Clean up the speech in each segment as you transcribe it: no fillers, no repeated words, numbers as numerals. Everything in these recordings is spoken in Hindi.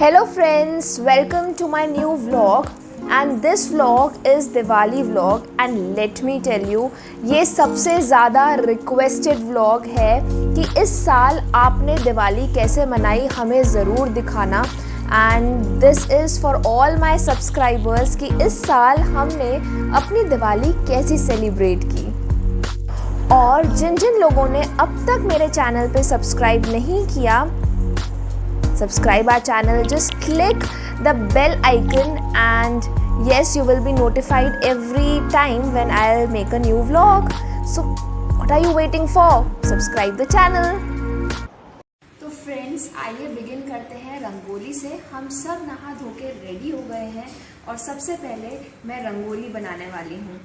Hello friends, welcome to my new vlog and this vlog is Diwali vlog and let me tell you ये सबसे ज़्यादा requested vlog है कि इस साल आपने दिवाली कैसे मनाई हमें ज़रूर दिखाना and this is for all my subscribers कि इस साल हमने अपनी दिवाली कैसी सेलिब्रेट की। और जिन जिन लोगों ने अब तक मेरे चैनल पे सब्सक्राइब नहीं किया, subscribe our channel, just click the bell icon and yes, you will be notified every time when I'll make a new vlog. So what are you waiting for? Subscribe the channel. तो फ्रेंड्स आइए बिगिन करते हैं रंगोली से। हम सब नहा धो के रेडी हो गए हैं और सबसे पहले मैं रंगोली बनाने वाली हूँ।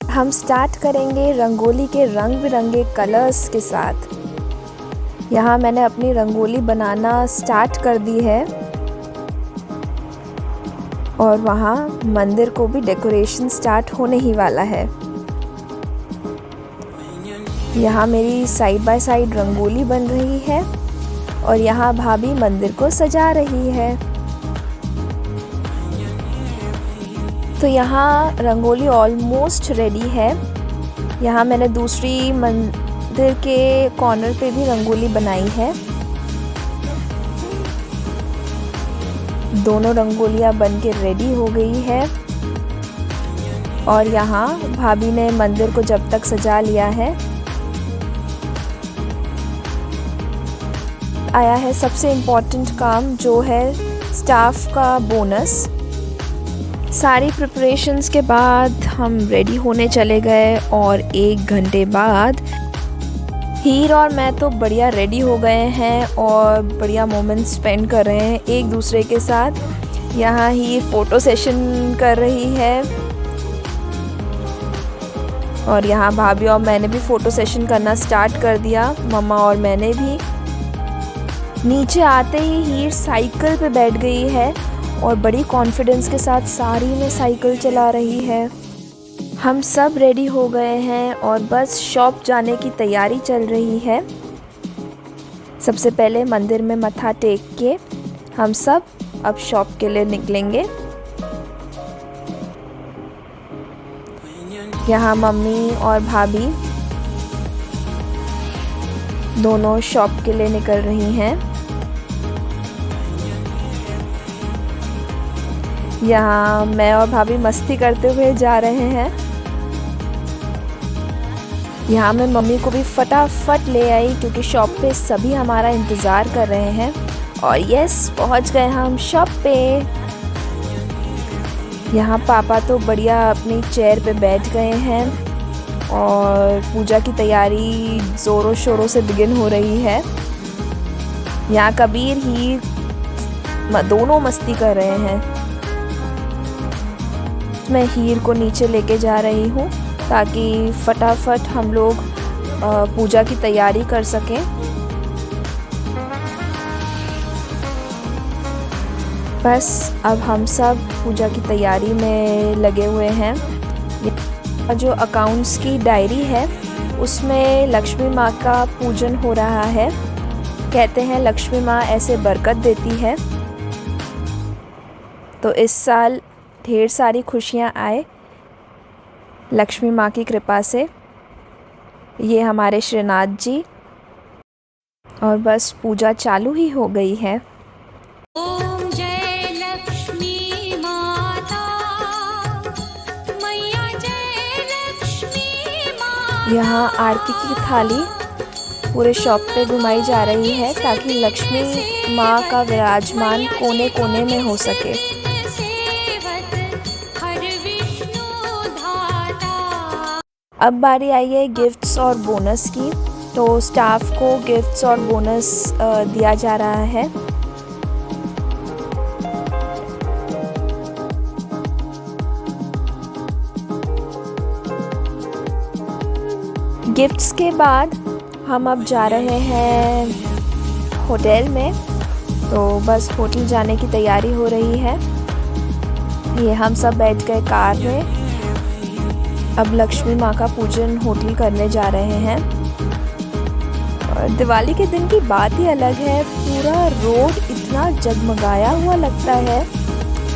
हम स्टार्ट करेंगे रंगोली के रंग बिरंगे कलर्स के साथ। यहाँ मैंने अपनी रंगोली बनाना स्टार्ट कर दी है और वहाँ मंदिर को भी डेकोरेशन स्टार्ट होने ही वाला है। यहाँ मेरी साइड बाय साइड रंगोली बन रही है और यहाँ भाभी मंदिर को सजा रही है। तो यहाँ रंगोली ऑलमोस्ट रेडी है। यहाँ मैंने दूसरी मंदिर के कॉर्नर पे भी रंगोली बनाई है। दोनों रंगोलियाँ बन के रेडी हो गई है और यहाँ भाभी ने मंदिर को जब तक सजा लिया है, आया है सबसे इम्पोर्टेंट काम जो है स्टाफ का बोनस। सारी प्रिपरेशंस के बाद हम रेडी होने चले गए और 1 घंटे बाद हीर और मैं तो बढ़िया रेडी हो गए हैं और बढ़िया मोमेंट्स स्पेंड कर रहे हैं एक दूसरे के साथ। यहाँ हीर फ़ोटो सेशन कर रही है और यहाँ भाभी और मैंने भी फ़ोटो सेशन करना स्टार्ट कर दिया, मम्मा और मैंने भी। नीचे आते ही हीर साइकिल पे बैठ गई है और बड़ी कॉन्फिडेंस के साथ सारी में साइकिल चला रही है। हम सब रेडी हो गए हैं और बस शॉप जाने की तैयारी चल रही है। सबसे पहले मंदिर में मत्था टेक के हम सब अब शॉप के लिए निकलेंगे। यहाँ मम्मी और भाभी दोनों शॉप के लिए निकल रही हैं। यहाँ मैं और भाभी मस्ती करते हुए जा रहे हैं। यहाँ मैं मम्मी को भी फटाफट ले आई क्योंकि शॉप पे सभी हमारा इंतज़ार कर रहे हैं। और यस, पहुँच गए हम शॉप पे। यहाँ पापा तो बढ़िया अपनी चेयर पे बैठ गए हैं और पूजा की तैयारी ज़ोरों शोरों से बिगिन हो रही है। यहाँ कबीर ही दोनों मस्ती कर रहे हैं। मैं हीर को नीचे लेके जा रही हूँ ताकि फटाफट हम लोग पूजा की तैयारी कर सकें। बस अब हम सब पूजा की तैयारी में लगे हुए हैं। जो अकाउंट्स की डायरी है उसमें लक्ष्मी माँ का पूजन हो रहा है। कहते हैं लक्ष्मी माँ ऐसे बरकत देती है। तो इस साल ढेर सारी खुशियाँ आए लक्ष्मी माँ की कृपा से। ये हमारे श्रीनाथ जी और बस पूजा चालू ही हो गई है। ओम जय लक्ष्मी माता, मैया जय लक्ष्मी माता। यहाँ आरती की थाली पूरे शॉप पे घुमाई जा रही है ताकि लक्ष्मी माँ का विराजमान कोने कोने में हो सके। अब बारी आई है गिफ्ट्स और बोनस की। तो स्टाफ को गिफ्ट्स और बोनस दिया जा रहा है। गिफ्ट्स के बाद हम अब जा रहे हैं होटल में। तो बस होटल जाने की तैयारी हो रही है। ये हम सब बैठ गए कार में। अब लक्ष्मी माँ का पूजन होटल करने जा रहे हैं। और दिवाली के दिन की बात ही अलग है। पूरा रोड कितना जगमगाया हुआ लगता है।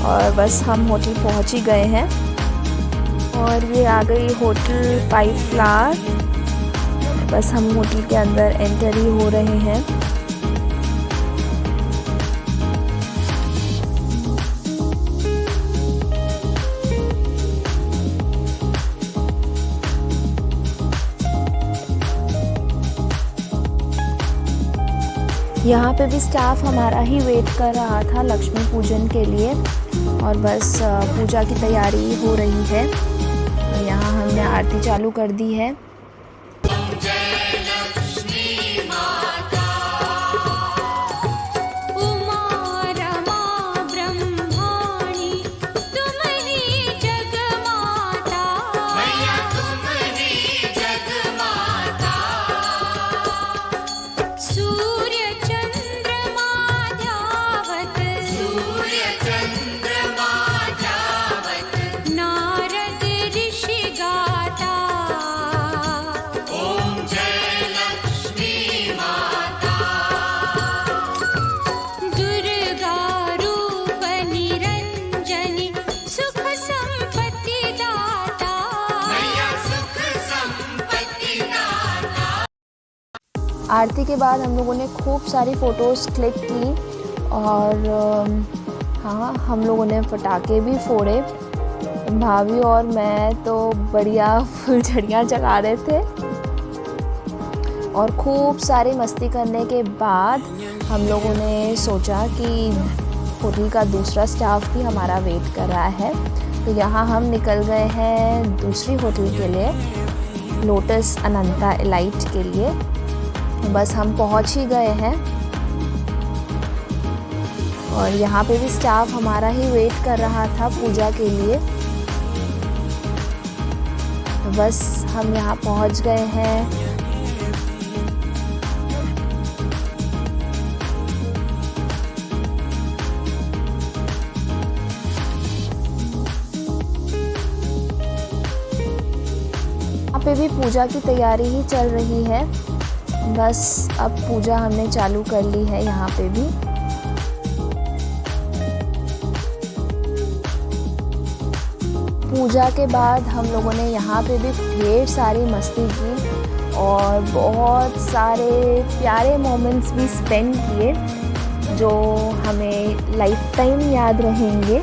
और बस हम होटल पहुंच ही गए हैं और ये आ गई होटल 5 स्टार। बस हम होटल के अंदर एंटर ही हो रहे हैं। यहाँ पे भी स्टाफ हमारा ही वेट कर रहा था लक्ष्मी पूजन के लिए और बस पूजा की तैयारी हो रही है। यहाँ हमने आरती चालू कर दी है। आरती के बाद हम लोगों ने खूब सारी फ़ोटोज़ क्लिक की और हाँ, हम लोगों ने पटाखे भी फोड़े। भाभी और मैं तो बढ़िया फुलझड़ियाँ जला रहे थे और खूब सारी मस्ती करने के बाद हम लोगों ने सोचा कि होटल का दूसरा स्टाफ भी हमारा वेट कर रहा है, तो यहाँ हम निकल गए हैं दूसरी होटल के लिए, लोटस अनंता एलाइट के लिए। बस हम पहुंच ही गए हैं और यहाँ पे भी स्टाफ हमारा ही वेट कर रहा था पूजा के लिए। तो बस हम यहाँ पहुंच गए हैं। यहाँ पे भी पूजा की तैयारी ही चल रही है। बस अब पूजा हमने चालू कर ली है यहाँ पे भी। पूजा के बाद हम लोगों ने यहाँ पे भी ढेर सारी मस्ती की और बहुत सारे प्यारे मोमेंट्स भी स्पेंड किए जो हमें लाइफ टाइम याद रहेंगे।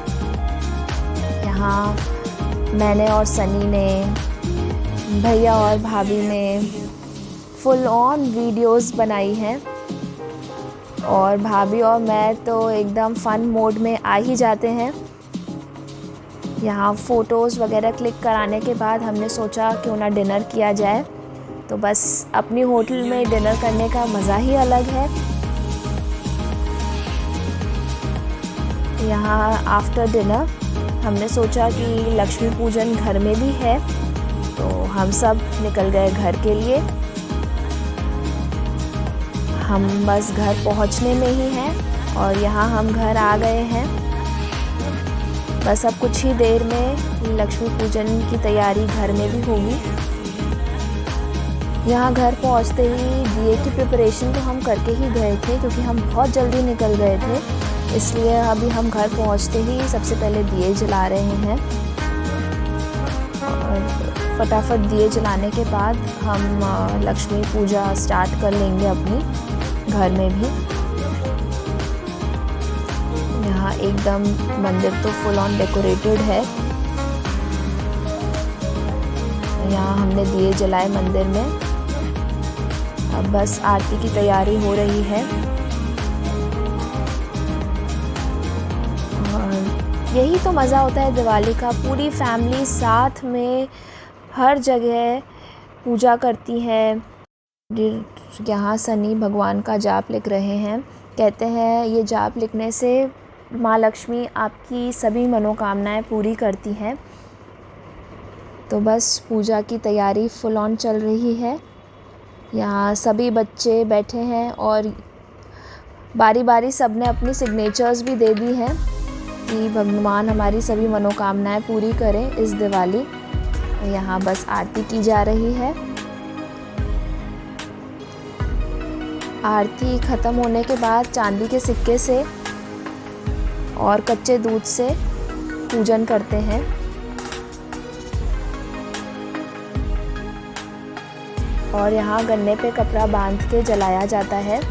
यहाँ मैंने और सनी ने, भैया और भाभी ने फुल ऑन वीडियोस बनाई हैं और भाभी और मैं तो एकदम फ़न मोड में आ ही जाते हैं। यहाँ फ़ोटोज़ वगैरह क्लिक कराने के बाद हमने सोचा क्यों ना डिनर किया जाए, तो बस अपनी होटल में डिनर करने का मज़ा ही अलग है। यहाँ आफ्टर डिनर हमने सोचा कि लक्ष्मी पूजन घर में भी है, तो हम सब निकल गए घर के लिए। हम बस घर पहुंचने में ही हैं और यहाँ हम घर आ गए हैं। बस अब कुछ ही देर में लक्ष्मी पूजन की तैयारी घर में भी होगी। यहाँ घर पहुँचते ही दिए की प्रिपरेशन तो हम करके ही गए थे क्योंकि हम बहुत जल्दी निकल गए थे, इसलिए अभी हम घर पहुँचते ही सबसे पहले दिए जला रहे हैं और फटाफट दिए जलाने के बाद हम लक्ष्मी पूजा स्टार्ट कर लेंगे अपनी घर में भी। यहाँ एकदम मंदिर तो फुल ऑन डेकोरेटेड है। यहाँ हमने दिए जलाए मंदिर में। अब बस आरती की तैयारी हो रही है और यही तो मज़ा होता है दिवाली का। पूरी फैमिली साथ में हर जगह पूजा करती है। यहाँ सनी भगवान का जाप लिख रहे हैं। कहते हैं ये जाप लिखने से माँ लक्ष्मी आपकी सभी मनोकामनाएं पूरी करती हैं। तो बस पूजा की तैयारी फुल ऑन चल रही है। यहाँ सभी बच्चे बैठे हैं और बारी बारी सब ने अपनी सिग्नेचर्स भी दे दी हैं कि भगवान हमारी सभी मनोकामनाएं पूरी करें इस दिवाली। यहाँ बस आरती की जा रही है। आरती ख़त्म होने के बाद चांदी के सिक्के से और कच्चे दूध से पूजन करते हैं। और यहाँ गन्ने पे कपड़ा बांध के जलाया जाता है।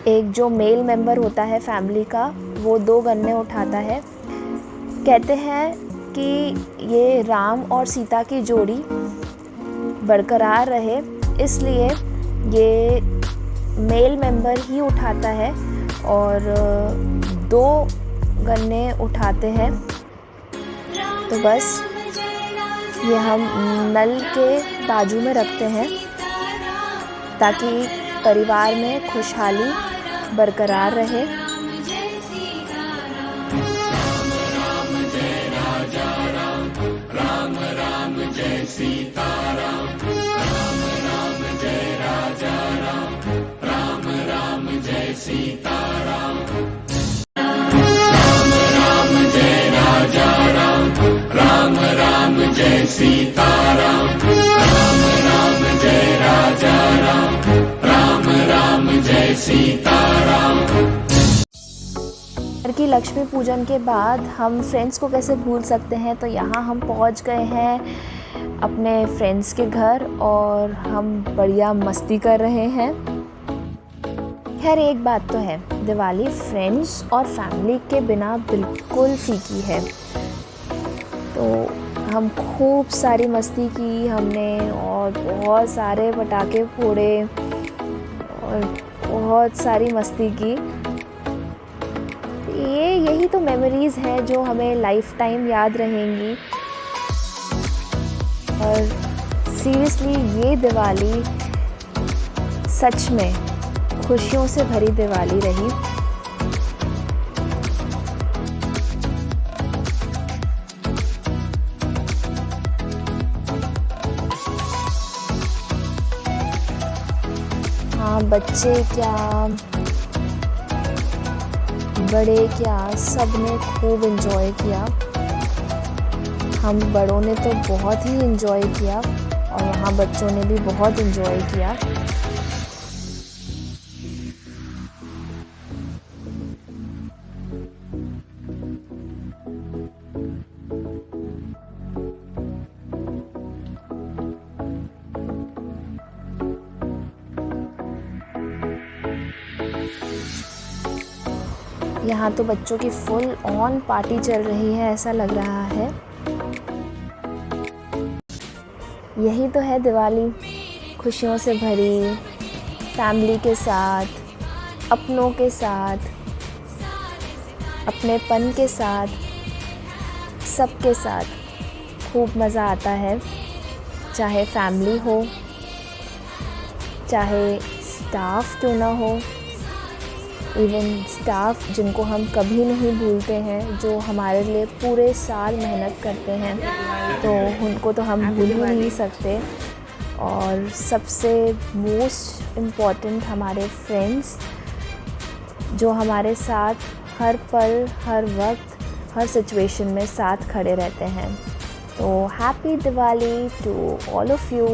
एक जो मेल मेंबर होता है फैमिली का, वो 2 गन्ने उठाता है। कहते हैं कि ये राम और सीता की जोड़ी बरकरार रहे, इसलिए ये मेल मेंबर ही उठाता है और 2 गन्ने उठाते हैं। तो बस ये हम नल के बाजू में रखते हैं ताकि परिवार में खुशहाली बरकरार रहे। घर की लक्ष्मी पूजन के बाद हम फ्रेंड्स को कैसे भूल सकते हैं। तो यहाँ हम पहुँच गए हैं अपने फ्रेंड्स के घर और हम बढ़िया मस्ती कर रहे हैं। खैर एक बात तो है, दिवाली फ्रेंड्स और फैमिली के बिना बिल्कुल फीकी है। तो हम खूब सारी मस्ती की हमने और बहुत सारे पटाखे फोड़े और बहुत सारी मस्ती की। यही तो मेमोरीज़ हैं जो हमें लाइफ टाइम याद रहेंगी। और सीरियसली ये दिवाली सच में खुशियों से भरी दिवाली रही। हाँ, बच्चे क्या बड़े क्या, सब ने खूब एंजॉय किया। हम बड़ों ने तो बहुत ही एंजॉय किया और वहाँ बच्चों ने भी बहुत एंजॉय किया। यहाँ तो बच्चों की फुल ऑन पार्टी चल रही है, ऐसा लग रहा है। यही तो है दिवाली, खुशियों से भरी, फैमिली के साथ, अपनों के साथ, अपनेपन के साथ, सबके साथ खूब मज़ा आता है। चाहे फैमिली हो, चाहे स्टाफ क्यों ना हो, इवन स्टाफ जिनको हम कभी नहीं भूलते हैं, जो हमारे लिए पूरे साल मेहनत करते हैं, तो उनको तो हम भूल ही नहीं सकते। और सबसे मोस्ट इम्पॉर्टेंट हमारे फ्रेंड्स, जो हमारे साथ हर पल, हर वक्त, हर सिचुएशन में साथ खड़े रहते हैं। तो happy Diwali to all of you.